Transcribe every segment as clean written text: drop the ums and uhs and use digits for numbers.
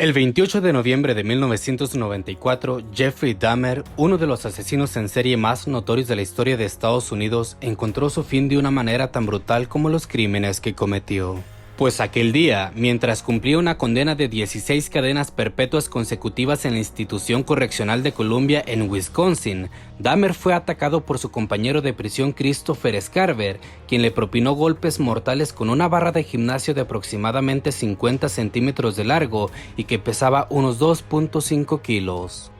El 28 de noviembre de 1994, Jeffrey Dahmer, uno de los asesinos en serie más notorios de la historia de Estados Unidos, encontró su fin de una manera tan brutal como los crímenes que cometió. Pues aquel día, mientras cumplía una condena de 16 cadenas perpetuas consecutivas en la institución correccional de Columbia en Wisconsin, Dahmer fue atacado por su compañero de prisión Christopher Scarver, quien le propinó golpes mortales con una barra de gimnasio de aproximadamente 50 centímetros de largo y que pesaba unos 2.5 kilos.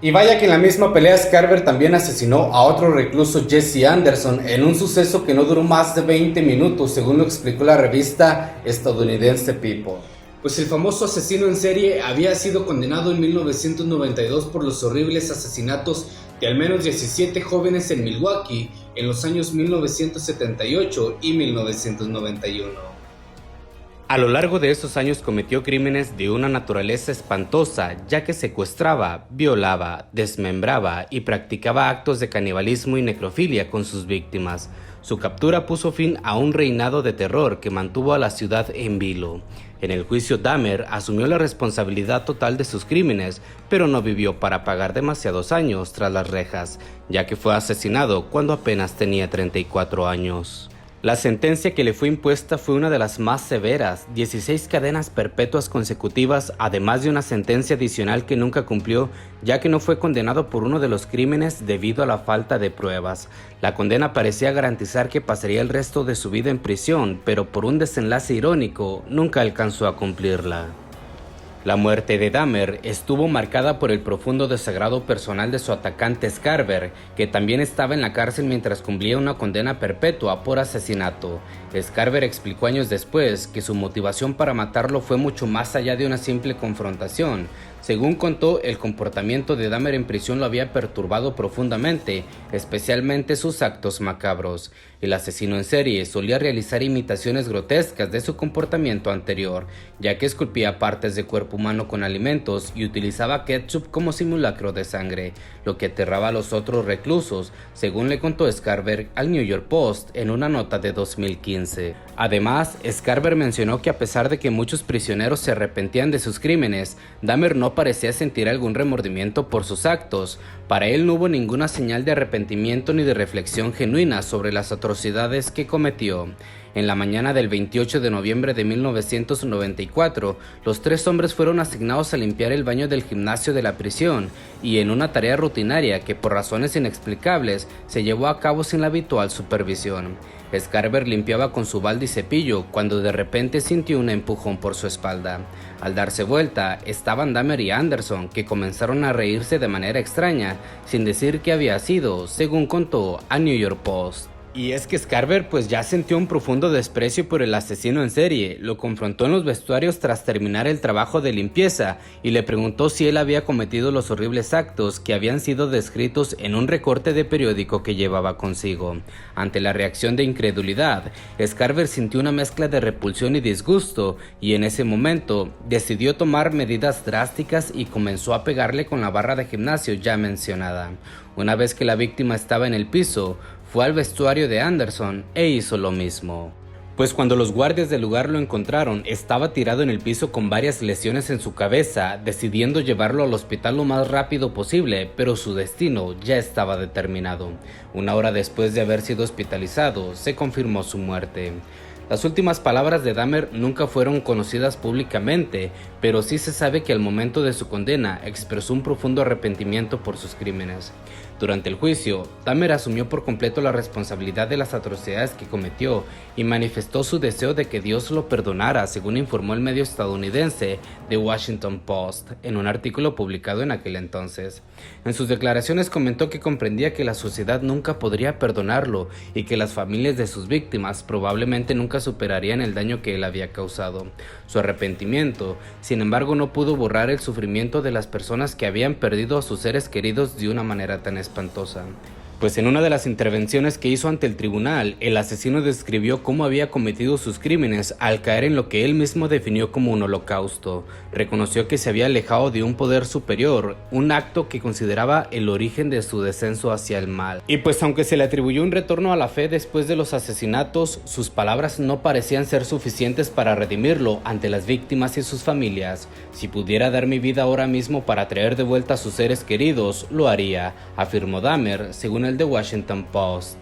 Y vaya que en la misma pelea Scarver también asesinó a otro recluso, Jesse Anderson, en un suceso que no duró más de 20 minutos, según lo explicó la revista estadounidense People. Pues el famoso asesino en serie había sido condenado en 1992 por los horribles asesinatos de al menos 17 jóvenes en Milwaukee en los años 1978 y 1991. A lo largo de esos años cometió crímenes de una naturaleza espantosa, ya que secuestraba, violaba, desmembraba y practicaba actos de canibalismo y necrofilia con sus víctimas. Su captura puso fin a un reinado de terror que mantuvo a la ciudad en vilo. En el juicio, Dahmer asumió la responsabilidad total de sus crímenes, pero no vivió para pagar demasiados años tras las rejas, ya que fue asesinado cuando apenas tenía 34 años. La sentencia que le fue impuesta fue una de las más severas, 16 cadenas perpetuas consecutivas, además de una sentencia adicional que nunca cumplió, ya que no fue condenado por uno de los crímenes debido a la falta de pruebas. La condena parecía garantizar que pasaría el resto de su vida en prisión, pero por un desenlace irónico, nunca alcanzó a cumplirla. La muerte de Dahmer estuvo marcada por el profundo desagrado personal de su atacante Scarver, que también estaba en la cárcel mientras cumplía una condena perpetua por asesinato. Scarver explicó años después que su motivación para matarlo fue mucho más allá de una simple confrontación. Según contó, el comportamiento de Dahmer en prisión lo había perturbado profundamente, especialmente sus actos macabros. El asesino en serie solía realizar imitaciones grotescas de su comportamiento anterior, ya que esculpía partes de cuerpo humano con alimentos y utilizaba ketchup como simulacro de sangre, lo que aterraba a los otros reclusos, según le contó Scarver al New York Post en una nota de 2015. Además, Scarver mencionó que a pesar de que muchos prisioneros se arrepentían de sus crímenes, Dahmer no parecía sentir algún remordimiento por sus actos. Para él no hubo ninguna señal de arrepentimiento ni de reflexión genuina sobre las atrocidades que cometió. En la mañana del 28 de noviembre de 1994, los tres hombres fueron asignados a limpiar el baño del gimnasio de la prisión, y en una tarea rutinaria que por razones inexplicables se llevó a cabo sin la habitual supervisión. Scarver limpiaba con su balde y cepillo cuando de repente sintió un empujón por su espalda. Al darse vuelta, estaban Dahmer y Anderson, que comenzaron a reírse de manera extraña, sin decir qué había sido, según contó a New York Post. Y es que Scarver pues ya sintió un profundo desprecio por el asesino en serie. Lo confrontó en los vestuarios tras terminar el trabajo de limpieza y le preguntó si él había cometido los horribles actos que habían sido descritos en un recorte de periódico que llevaba consigo. Ante la reacción de incredulidad, Scarver sintió una mezcla de repulsión y disgusto, y en ese momento decidió tomar medidas drásticas y comenzó a pegarle con la barra de gimnasio ya mencionada. Una vez que la víctima estaba en el piso, fue al vestuario de Anderson e hizo lo mismo. Pues cuando los guardias del lugar lo encontraron, estaba tirado en el piso con varias lesiones en su cabeza, decidiendo llevarlo al hospital lo más rápido posible, pero su destino ya estaba determinado. Una hora después de haber sido hospitalizado, se confirmó su muerte. Las últimas palabras de Dahmer nunca fueron conocidas públicamente, pero sí se sabe que al momento de su condena expresó un profundo arrepentimiento por sus crímenes. Durante el juicio, Dahmer asumió por completo la responsabilidad de las atrocidades que cometió y manifestó su deseo de que Dios lo perdonara, según informó el medio estadounidense The Washington Post en un artículo publicado en aquel entonces. En sus declaraciones comentó que comprendía que la sociedad nunca podría perdonarlo y que las familias de sus víctimas probablemente nunca superarían el daño que él había causado. Su arrepentimiento, sin embargo, no pudo borrar el sufrimiento de las personas que habían perdido a sus seres queridos de una manera tan espantosa. pues en una de las intervenciones que hizo ante el tribunal, el asesino describió cómo había cometido sus crímenes al caer en lo que él mismo definió como un holocausto. Reconoció que se había alejado de un poder superior, un acto que consideraba el origen de su descenso hacia el mal. Y pues aunque se le atribuyó un retorno a la fe después de los asesinatos, sus palabras no parecían ser suficientes para redimirlo ante las víctimas y sus familias. Si pudiera dar mi vida ahora mismo para traer de vuelta a sus seres queridos, lo haría, afirmó Dahmer, según el The Washington Post.